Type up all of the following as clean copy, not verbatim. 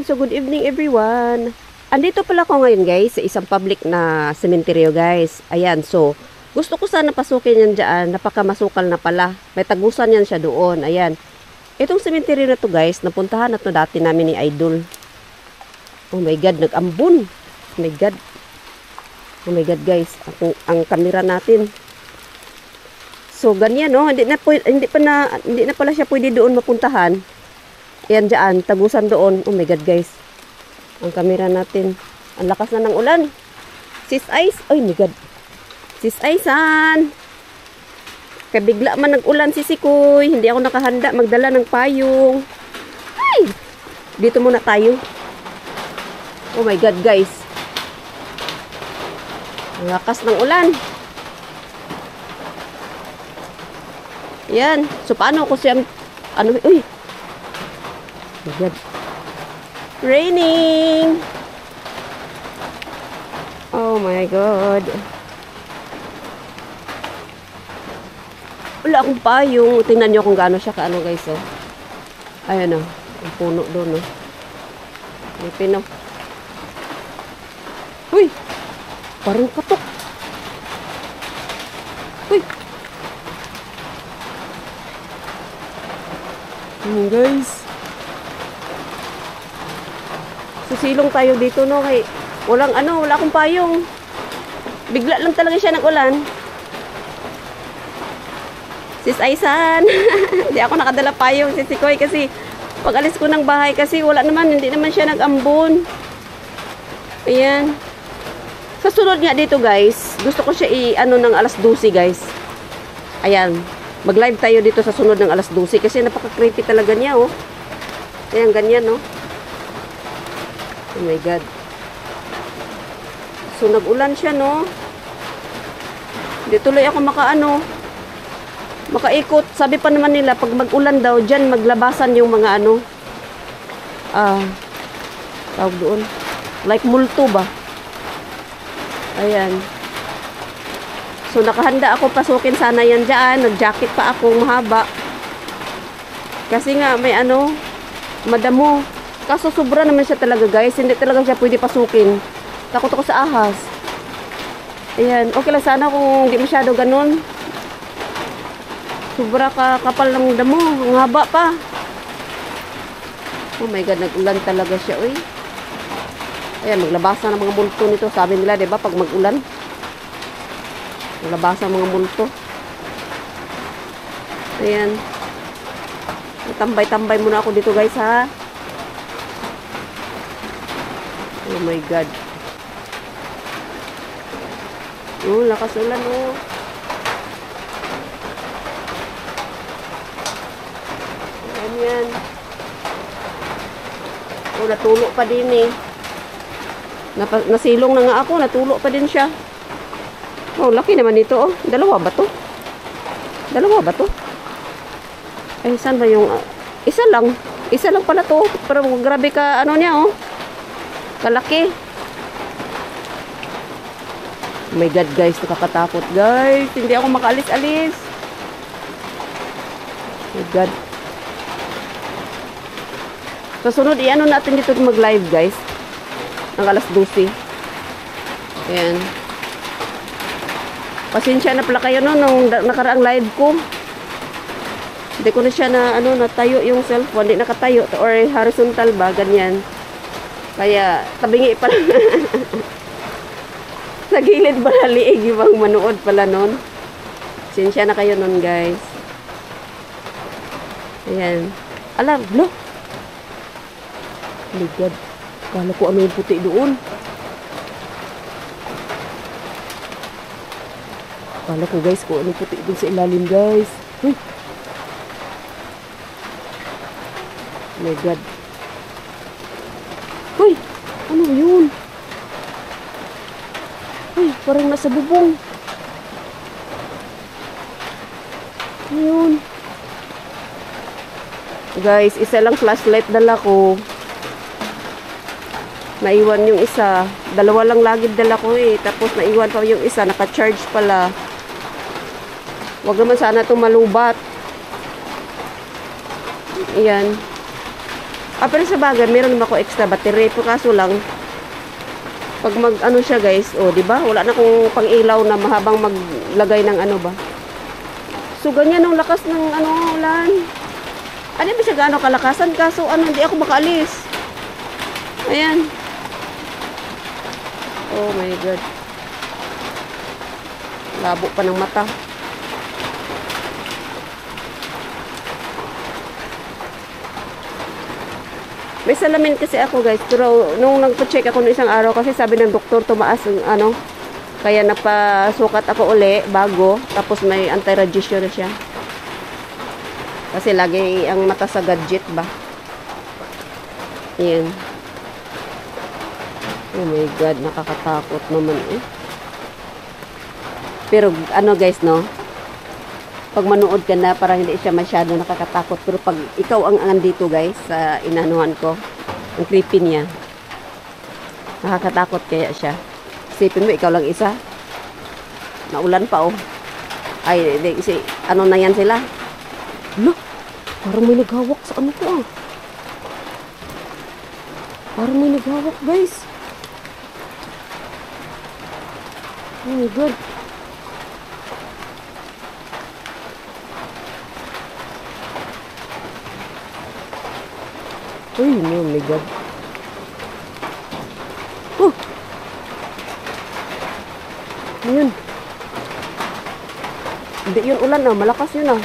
So good evening everyone. Andito pala ako ngayon guys sa isang public na sementeryo guys. Ayan, so gusto ko sana pasukin yan dyan. Napakamasukal na pala. May tagusan yan siya doon. Ayan. Itong sementeryo na to guys, napuntahan na to dati namin ni Idol. Oh my god, nag-ambon. Oh my god. Oh my god guys, ang camera natin. So ganyan no, hindi na pala siya pwede doon mapuntahan. Yan dyan, tagusan doon. Oh my god guys. Ang camera natin. Ang lakas na ng ulan. Sis Ice. Oh my god. Sis Ice-san. Kaya bigla man nag-ulan si Sikoy. Hindi ako nakahanda magdala ng payong. Ay! Dito muna tayo. Oh my god guys. Ang lakas ng ulan. Yan. So paano ko siya uy. Oh my god. Raining. Oh my god. Wala akong payong. Tingnan nyo kung gaano siya kaano guys oh. Ayan oh. Ang puno doon oh. May pino. Uy. Parang katok. Uy. Guys. Susilong tayo dito no kay wala akong payong. Bigla lang talaga siya nag-ulan. Sis Aisan. Hindi ako nakadala payong si Sikoy kasi pag alis ko ng bahay kasi hindi naman siya nag-ambon. Ayan. Sa sunod nga dito guys, gusto ko siya ng alas 12 guys. Ayan. Mag-live tayo dito sa sunod ng alas 12 kasi napaka-creepy talaga niya oh. Ayan ganyan no. Oh my god. So nag-ulan siya no. Hindi tuloy ako makaikot. Sabi pa naman nila pag mag-ulan daw diyan maglabasan yung mga tawag doon. Like multo ba? Ayan. So nakahanda ako pasukin sana yan diyan. Nag-jacket pa ako mahaba. Kasi nga may madamo. Kaso sobra naman siya talaga guys. Hindi talaga siya pwede pasukin. Takot ako sa ahas. Ayan. Okay lang sana kung hindi masyado ganun. Sobra kapal ng damo. Ang haba pa. Oh my god. Nag-ulan talaga siya. Uy. Ayan. Maglabasan ng mga multo nito. Sabi nila diba pag mag-ulan. Maglabasan ng mga multo. Ayan. Tambay-tambay muna ako dito guys ha. Oh my god. Oh, lakas ulan oh. Ayan. Oh, natulo pa din eh. Nasilong na nga ako, natulo pa din siya. Oh, laki naman dito oh. Dalawa ba to? Ay, saan ba yung isa lang pala to. Pero grabe ka niya oh. Kalaki. Oh my god guys, nakakatakot guys. Hindi ako makaalis-alis. Oh my god. Sa sunod, natin dito mag-live guys. Ang alas 12. Ayan. Pasensya na pala kayo nung nakaraang live ko. Hindi ko na siya natayo yung cellphone. Hindi nakatayo. Or horizontal ba, ganyan. Kaya, tabingi pala. Sa gilid pala liig ibang manood pala nun. Sinsya na kayo nun, guys. Ayan. Alam, no? Oh my god. Kala ko ano yung puti doon. Kala ko, guys, kung ano yung puti doon sa ilalim, guys. Uy. Oh my god. Uy, ano yun? Uy, parang nasa bubong. Ayun. Guys, isa lang flashlight dala ko. Naiwan yung isa. Dalawa lang lagi dala ko eh. Tapos naiwan pa yung isa. Naka-charge pala. Huwag naman sana itong malubat. Ayan. Pero sa bagay, meron naman ako extra battery. Pero kaso lang, pag mag-ano siya guys, di ba? Wala na akong pang-ilaw na mahabang maglagay ng ano ba. So, ganyan ang lakas ng ulan. Ano ba siya gaano kalakasan? Kaso, hindi ako makaalis. Ayan. Oh my God. Labo pa ng mata. May salamin kasi ako guys, pero nung nagpa-check ako ng isang araw kasi sabi ng doktor tumaas ang kaya napasukat ako uli bago, tapos may anti-radiation na siya. Kasi lagi ang mata sa gadget ba. Yan. Oh my God, nakakatakot naman eh. Pero guys no, pag manood ka na, parang hindi siya masyado nakakatakot. Pero pag ikaw ang andito guys, sa inanuhan ko, ang creepy niya, nakakatakot kaya siya. Isipin mo, ikaw lang isa. Naulan pa Ay, ano na yan sila? Look, parang may naghawak sa ano ko Parang may naghawak guys. Oh my God. Uy, oh my God. Yun. Hindi yun ulan malakas yun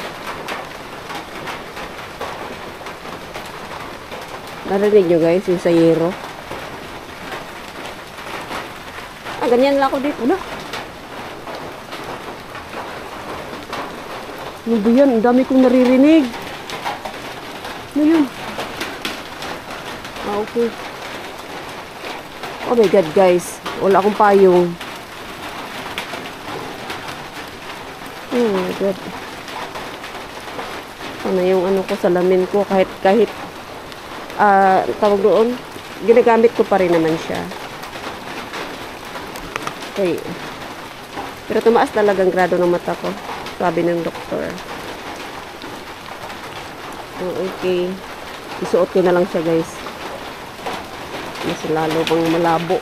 Narinig nyo guys, yung sayero. Ganyan lang ako dito. Ano ba yan? Ang dami kong naririnig. Ano yun? Okay. Oh my God guys, wala akong payong. Oh my God. Ano yung ko, salamin ko, kahit tawag doon, ginagamit ko pa rin naman siya. Okay. Pero tumaas talagang grado ng mata ko, sabi ng doktor. Okay. Isuot ko na lang siya guys. Mas lalo pang malabo.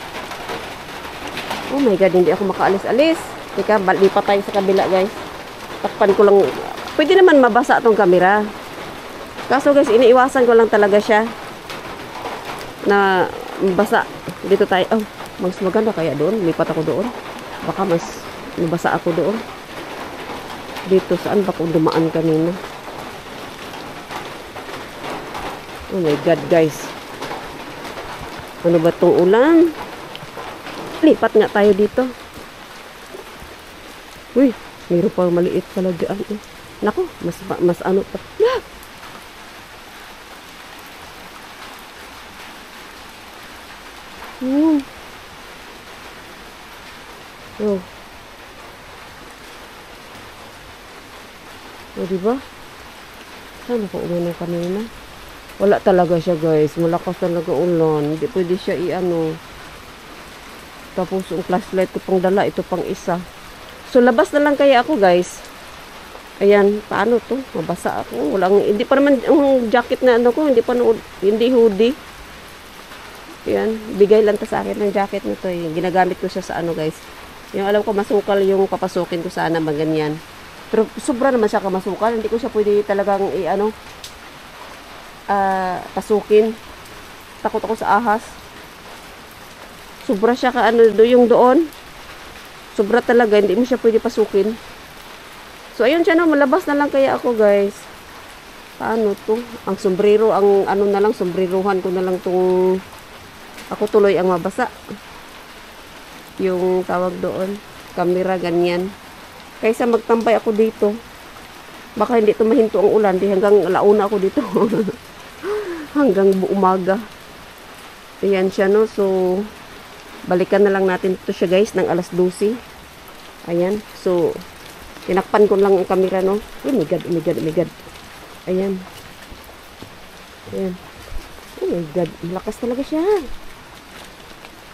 Oh my God, hindi ako makaalis-alis. Teka, lipat tayo sa kabila guys. Takpan ko lang. Pwede naman mabasa itong camera. Kaso guys, iniiwasan ko lang talaga siya na mabasa. Dito tayo. Mas maganda kaya doon. Lipat ako doon. Baka mas mabasa ako doon. Dito, saan ba kung dumaan kanina? Oh my God guys. Ano ba itong ulan? Lipat nga tayo dito. Uy, mayroon pa maliit pala dyan. Nako, mas ano pa. Oh. O, diba? Saan ako umano kanina? Wala talaga siya guys. Malakas talaga ulan. Hindi pwede siya Tapos yung flashlight ko pang dala. Ito pang isa. So labas na lang kaya ako guys. Ayan. Paano to? Mabasa ako. Hindi pa naman yung jacket na ko. Hindi hoodie. Ayan. Bigay lang ta sa akin ng jacket na to. Ginagamit ko siya sa guys. Yung alam ko masukal yung papasukin ko sana ganyan. Pero sobra naman siya kamasukal. Hindi ko siya pwede talagang pasukin. Takot ako sa ahas. Sobra siya yung doon. Sobra talaga, hindi mo siya pwede pasukin. So ayun siya malabas na lang kaya ako guys. Paano to? Ang sombrero, ang na lang, sombrerohan ko na lang tong ako tuloy ang mabasa. Yung tawag doon, camera ganyan. Kaysa magtambay ako dito. Baka hindi to mahinto ang ulan, di hanggang alauna ako dito. Hanggang umaga. Ayan siya So balikan na lang natin ito siya guys ng alas 12. Ayan. So tinakpan ko lang ang camera Oh my God, oh my God, oh my God. Ayan. Ayan. Oh my God, malakas talaga siya.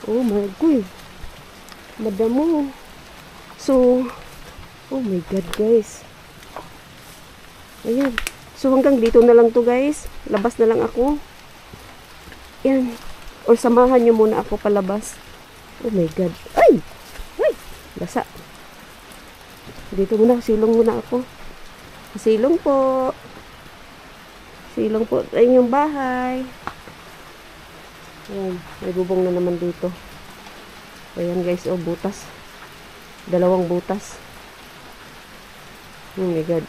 Oh my God. Madamo. So oh my God guys. Ayan. So hanggang dito na lang to guys. Labas na lang ako. Yan. Or samahan nyo muna ako palabas. Oh my God. Ay! Ay! Basa. Dito muna. Silong muna ako. Silong po. Silong po sa inyong bahay. Ayan. May bubong na naman dito. Ayan guys. Oh, butas. 2 butas. Oh my God.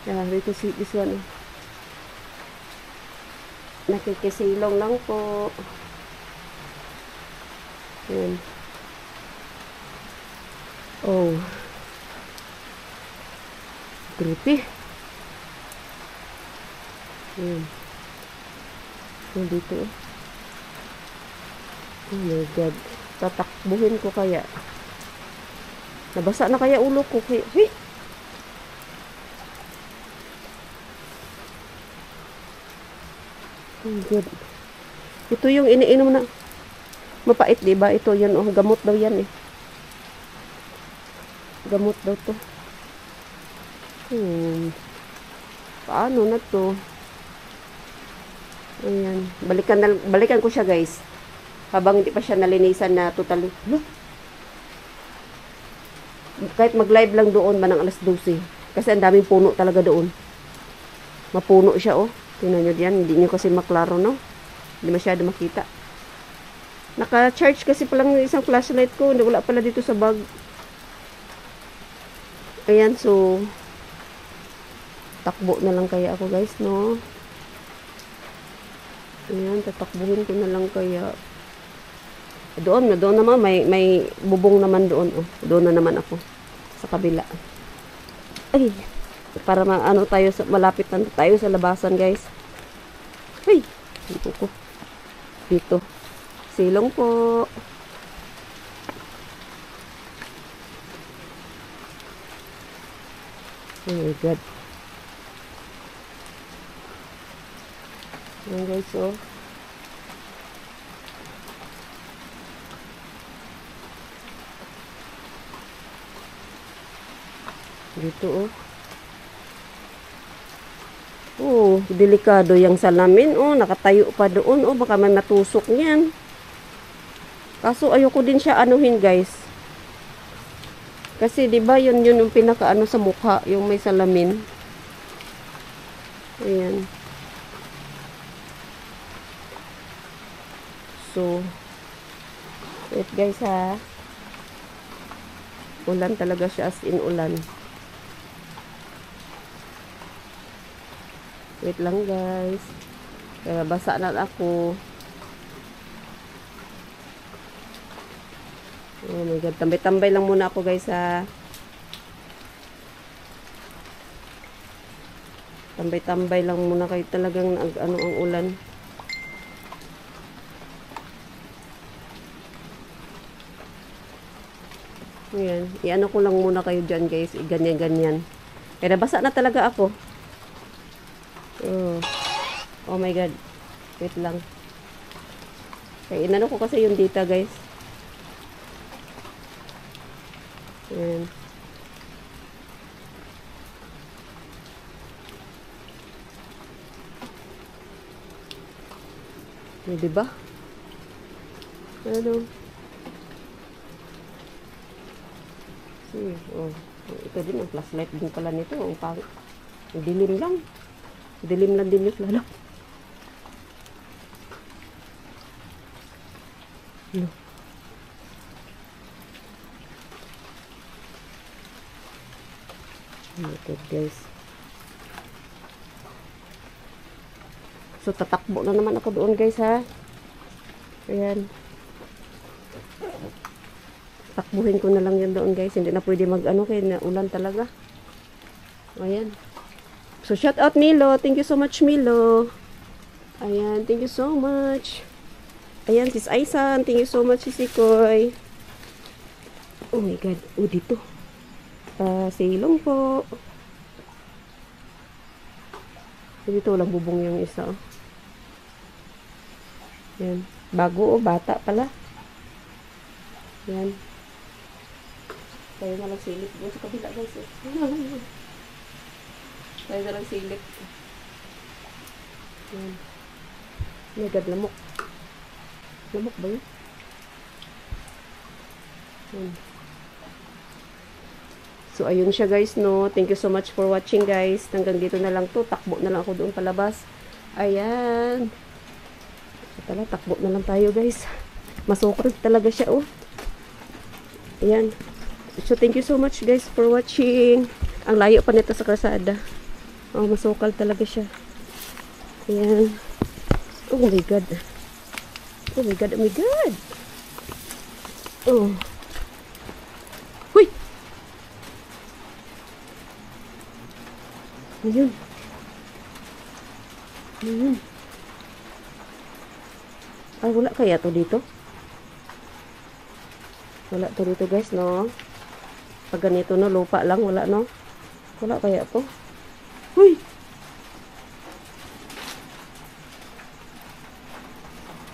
Yeah, dito si this one. Nakikisilong lang po. Ayan. Oh. Creepy. Ayan. Ayan dito. Oh my God. Tatakbuhin ko kaya. Nabasa na kaya ulo ko. Kaya, hey! Oh good. Ito yung iniinom na mapait, diba? Ito yan, oh. Gamot daw yan, eh. Gamot daw to. Paano na to? Ayan. Balikan ko siya, guys. Habang hindi pa siya nalinisan na totally. Kahit mag-live lang doon man ng alas 12. Kasi ang daming puno talaga doon. Mapuno siya, oh. Tingnan nyo diyan, hindi nyo kasi maklaro, no? Hindi masyado makita. Naka-charge kasi palang yung isang flashlight ko. Wala pala dito sa bag. Ayan, so takbo na lang kaya ako, guys, no? Ayan, tatakbuhin ko na lang kaya. Doon naman, may bubong naman doon, oh. Doon na naman ako. Sa kabila. Ay! Para maano tayo malapit na tayo sa labasan, guys. Hey, dito ko. Dito. Silong po. Oh my God. Ayan, guys, oh. Dito, oh. Oh, delikado yung salamin. Oh, nakatayo pa doon. Oh, baka may matusok niyan. Kaso ayoko din siya anuhin, guys. Kasi 'di ba, yun yung pinakaano sa mukha, yung may salamin. Ayan. So, wait guys, ha. Ulan talaga siya, as in ulan. Wait lang, guys. Kaya basa na ako. Oh my God. Tambay-tambay lang muna ako, guys, ha. Tambay-tambay lang muna kayo, talagang ano ang ulan. Ayan. I-ano ko lang muna kayo dyan, guys. Ganyan-ganyan. Kaya basa na talaga ako. Oh my God. Wait lang. Kaya inano ko kasi yung data, guys. Ayan. Diba? Ano? Oh. Ito din ang flashlight din pala nito. Ang dilim lang. Dilim lang din yung lalo. No. Okay, guys. So, tatakbo na naman ako doon, guys, ha. Ayan. Takbuhin ko na lang yan doon, guys. Hindi na pwede mag-ano, kaya na ulan talaga. Ayan. So, shout out Milo. Thank you so much, Milo. Ayan, thank you so much. Ayan, sis Aisan. Thank you so much, sis Ikoy. Oh my God. Oh, dito. Silong po. Dito, walang bubong yung isa. Oh. Ayan. Bago, oh. Bata pala. Ayan. Tayo na lang silip. Doon sa kabila, guys. Tayo na lang silip. Yan. Oh my God, lamok. Lamok ba yun? Yan. So, ayun siya guys, no. Thank you so much for watching, guys. Hanggang dito na lang to. Takbo na lang ako doon palabas. Ayan. So, takbo na lang tayo, guys. Masukot talaga siya, oh. Ayan. So, thank you so much, guys, for watching. Ang layo pa nito sa kalsada. Oh, masukal talaga siya. Ayan. Oh my God. Oh my God, oh my God. Oh. Huy! Ayun. Ayun. Ay, wala kaya to dito? Wala to dito, guys, no? Pag ganito, no? Lupa lang, wala, no? Wala kaya to? Huy!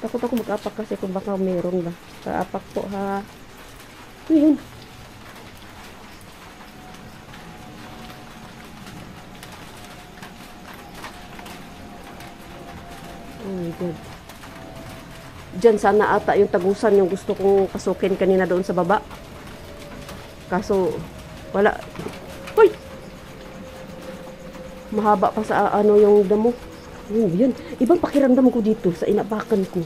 Takot ako mag-apak kasi kung baka meron ba. Kaapak po, ha? Ayun. Oh my God. Diyan sana ata yung tagusan yung gusto kong pasukin kanina doon sa baba. Kaso, wala. Hoy! Mahaba pa sa ano yung damo. Yun. Ibang pakiramdam ko dito sa inapakan ko.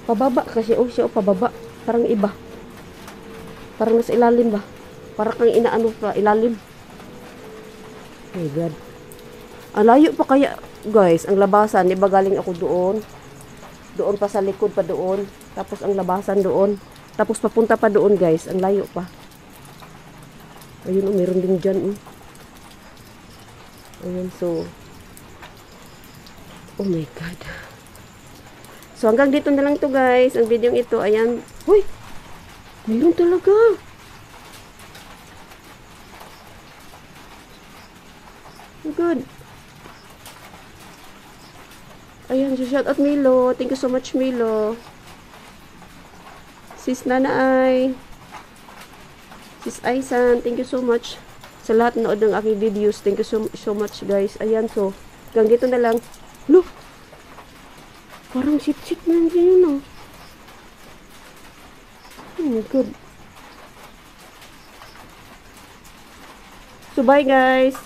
Pababa kasi. Oh, siya, oh, pababa. Parang iba. Parang nasa ilalim ba? Parang kang inaano pa, ilalim. Oh my God. Ang layo pa kaya, guys, ang labasan. Diba galing ako doon? Doon pa sa likod pa doon. Tapos ang labasan doon. Tapos papunta pa doon, guys. Ang layo pa. Ayun, oh, meron din dyan. Oh. Ayun, so. Oh my God. So, hanggang dito na lang to, guys. Ang video ito, ayan. Huy! Meron talaga. Oh God. Ayan, so shout out Milo. Thank you so much, Milo. Sis Nanaay. Sis Aisan, thank you so much sa lahat na ng aking videos. Thank you so much, guys. Ayan, so, hanggang dito na lang. Look! Parang sit-sit na yun, oh. Oh my God. So, bye, guys.